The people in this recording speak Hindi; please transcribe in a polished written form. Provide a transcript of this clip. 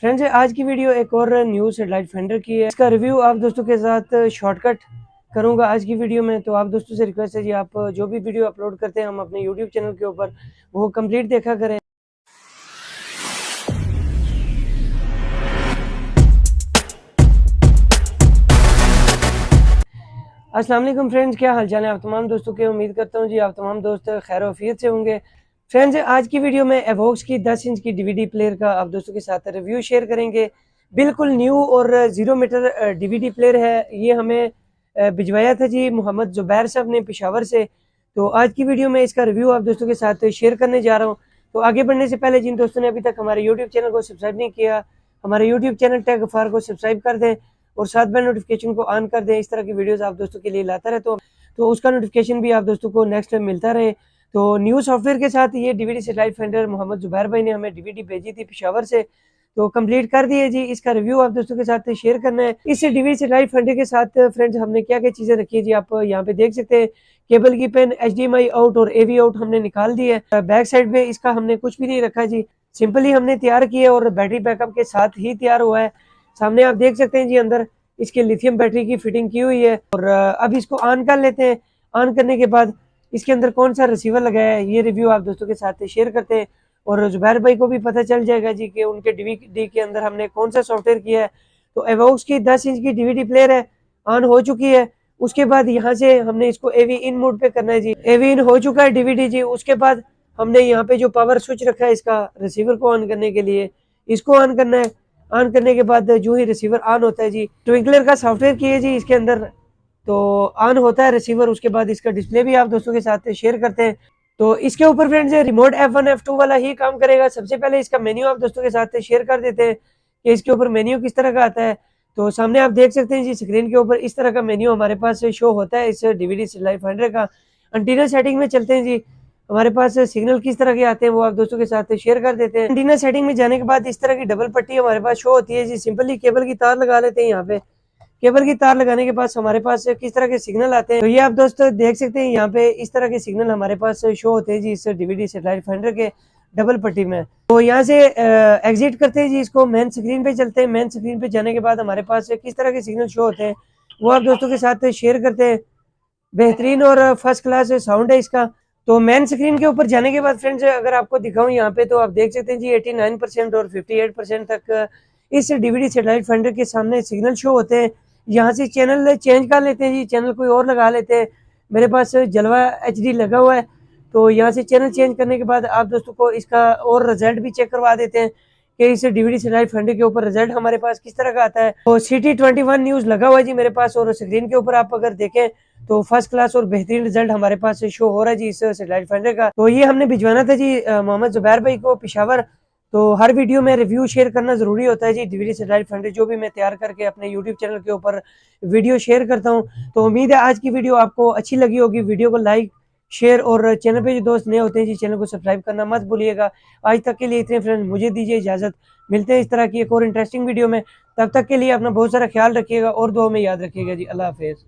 फ्रेंड्स, आज की वीडियो एक और न्यू सेटेलाइट फाइंडर की है। इसका रिव्यू आप दोस्तों के साथ शॉर्टकट करूंगा आज की वीडियो में। तो आप दोस्तों से रिक्वेस्ट है जी, आप जो भी वीडियो अपलोड करते हैं हम अपने यूट्यूब चैनल के ऊपर वो कंप्लीट देखा करें। अस्सलाम वालेकुम फ्रेंड्स, क्या हालचाल है आप तमाम दोस्तों के। उम्मीद करता हूँ जी आप तमाम दोस्त खैर वफियत से होंगे। फ्रेंड्स, आज की वीडियो में एवोक्स की 10 इंच की डीवीडी प्लेयर का आप दोस्तों के साथ रिव्यू शेयर करेंगे। बिल्कुल न्यू और 0 मीटर डीवीडी प्लेयर है। ये हमें भिजवाया था जी मोहम्मद जुबैर साहब ने पेशावर से। तो आज की वीडियो में इसका रिव्यू आप दोस्तों के साथ शेयर करने जा रहा हूँ। तो आगे बढ़ने से पहले जिन दोस्तों ने अभी तक हमारे यूट्यूब चैनल को सब्सक्राइब नहीं किया, हमारे यूट्यूब चैनल टेक गफ्फार को सब्सक्राइब कर दें और साथ बेल नोटिफिकेशन को ऑन कर दें। इस तरह की वीडियोस आप दोस्तों के लिए लाता रहे तो उसका नोटिफिकेशन भी आप दोस्तों को नेक्स्ट टाइम मिलता रहे। तो न्यू सॉफ्टवेयर के साथ ये DVD satellite finder Mohammad Zubair भाई ने हमें डीवीडी भेजी थी पेशावर से, तो कंप्लीट कर दी है जी। इसका रिव्यू आप दोस्तों के साथ शेयर करना है। इस डीवीडी सेटेलाइट फाइंडर के साथ फ्रेंड्स हमने क्या क्या चीजें रखी है जी, आप यहाँ पे देख सकते हैं। केबल की पिन, HDMI आउट और AV आउट हमने निकाल दी है। बैक साइड पे इसका हमने कुछ भी नहीं रखा जी, सिंपली हमने तैयार किया और बैटरी बैकअप के साथ ही तैयार हुआ है। सामने आप देख सकते हैं जी, अंदर इसके लिथियम बैटरी की फिटिंग की हुई है। और अब इसको ऑन कर लेते हैं। ऑन करने के बाद इसके अंदर कौन सा रिसीवर लगाया है ये रिव्यू आप दोस्तों के साथ शेयर करते हैं और जुबैर भाई को भी पता चल जाएगा जी कि उनके डीवीडी के अंदर हमने कौन सा सॉफ्टवेयर किया है। तो एवोक्स की 10 इंच की डीवीडी प्लेयर है, ऑन हो चुकी है। उसके बाद यहाँ से हमने इसको AV इन मोड पे करना है जी। AV इन हो चुका है डीवीडी जी। उसके बाद हमने यहाँ पे जो पावर स्विच रखा है इसका रिसीवर को ऑन करने के लिए, इसको ऑन करना है। ऑन करने के बाद जो ही रिसीवर ऑन होता है जी, ट्विंकलर का सॉफ्टवेयर किए जी इसके अंदर, तो ऑन होता है रिसीवर। उसके बाद इसका डिस्प्ले भी आप दोस्तों के साथ शेयर करते हैं। तो इसके ऊपर फ्रेंड्स रिमोट F1 F2 वाला ही काम करेगा। सबसे पहले इसका मेन्यू आप दोस्तों के साथ शेयर कर देते हैं कि इसके ऊपर मेन्यू किस तरह का आता है। तो सामने आप देख सकते हैं जी, स्क्रीन के ऊपर इस तरह का मेन्यू हमारे पास शो होता है इस डीवीडी सेटेलाइट फाइंडर का। एंटीना सेटिंग में चलते हैं जी, हमारे पास सिग्नल किस तरह के आते हैं वो आप दोस्तों के साथ शेयर कर देते हैं। एंटीना सेटिंग में जाने के बाद इस तरह की डबल पट्टी हमारे पास शो होती है जी। सिंपली केबल की तार लगा लेते हैं। यहाँ पे केबल की तार लगाने के बाद हमारे पास किस तरह के सिग्नल आते हैं तो ये आप दोस्तों देख सकते हैं। यहाँ पे इस तरह के सिग्नल हमारे पास शो होते हैं जी इस डीवीडी सेटेलाइट फाइंडर के डबल पट्टी में। तो यहाँ से एग्जिट करते हैं जी, इसको मेन स्क्रीन पे चलते हैं। मेन स्क्रीन पे जाने के बाद हमारे पास किस तरह के सिग्नल शो होते हैं वो आप दोस्तों के साथ शेयर करते हैं। बेहतरीन और फर्स्ट क्लास साउंड है इसका। तो मेन स्क्रीन के ऊपर जाने के बाद फ्रेंड्स अगर आपको दिखाऊं यहाँ पे, तो आप देख सकते हैं जी 89% और 58% तक इस डीवीडी सेटेलाइट फाइंडर के सामने सिग्नल शो होते हैं। यहाँ से चैनल चेंज कर लेते हैं जी, चैनल कोई और लगा लेते हैं। मेरे पास जलवा HD लगा हुआ है, तो यहाँ से चैनल चेंज करने के बाद आप दोस्तों को इसका और रिजल्ट भी चेक करवा देते हैं कि इस डीवीडी सेटेलाइट फाइंडर के ऊपर रिजल्ट हमारे पास किस तरह का आता है। तो CT21 न्यूज़ लगा हुआ है जी मेरे पास, और स्क्रीन के ऊपर आप अगर देखें तो फर्स्ट क्लास और बेहतरीन रिजल्ट हमारे पास शो हो रहा है जी इस सेटेलाइट फाइंडर का। तो ये हमने भिजवाना था जी मोहम्मद जुबैर भाई को पेशावर। तो हर वीडियो में रिव्यू शेयर करना जरूरी होता है जी। डीवीडी सेटेलाइट फाइंडर जो भी मैं तैयार करके अपने यूट्यूब चैनल के ऊपर वीडियो शेयर करता हूँ। तो उम्मीद है आज की वीडियो आपको अच्छी लगी होगी। वीडियो को लाइक शेयर और चैनल पे जो दोस्त नए होते हैं जी चैनल को सब्सक्राइब करना मत भूलिएगा। आज तक के लिए इतने फ्रेंड्स, मुझे दीजिए इजाजत। मिलते हैं इस तरह की एक और इंटरेस्टिंग वीडियो में। तब तक के लिए अपना बहुत सारा ख्याल रखिएगा और दुआ में याद रखिएगा जी। अल्लाह हाफिज़।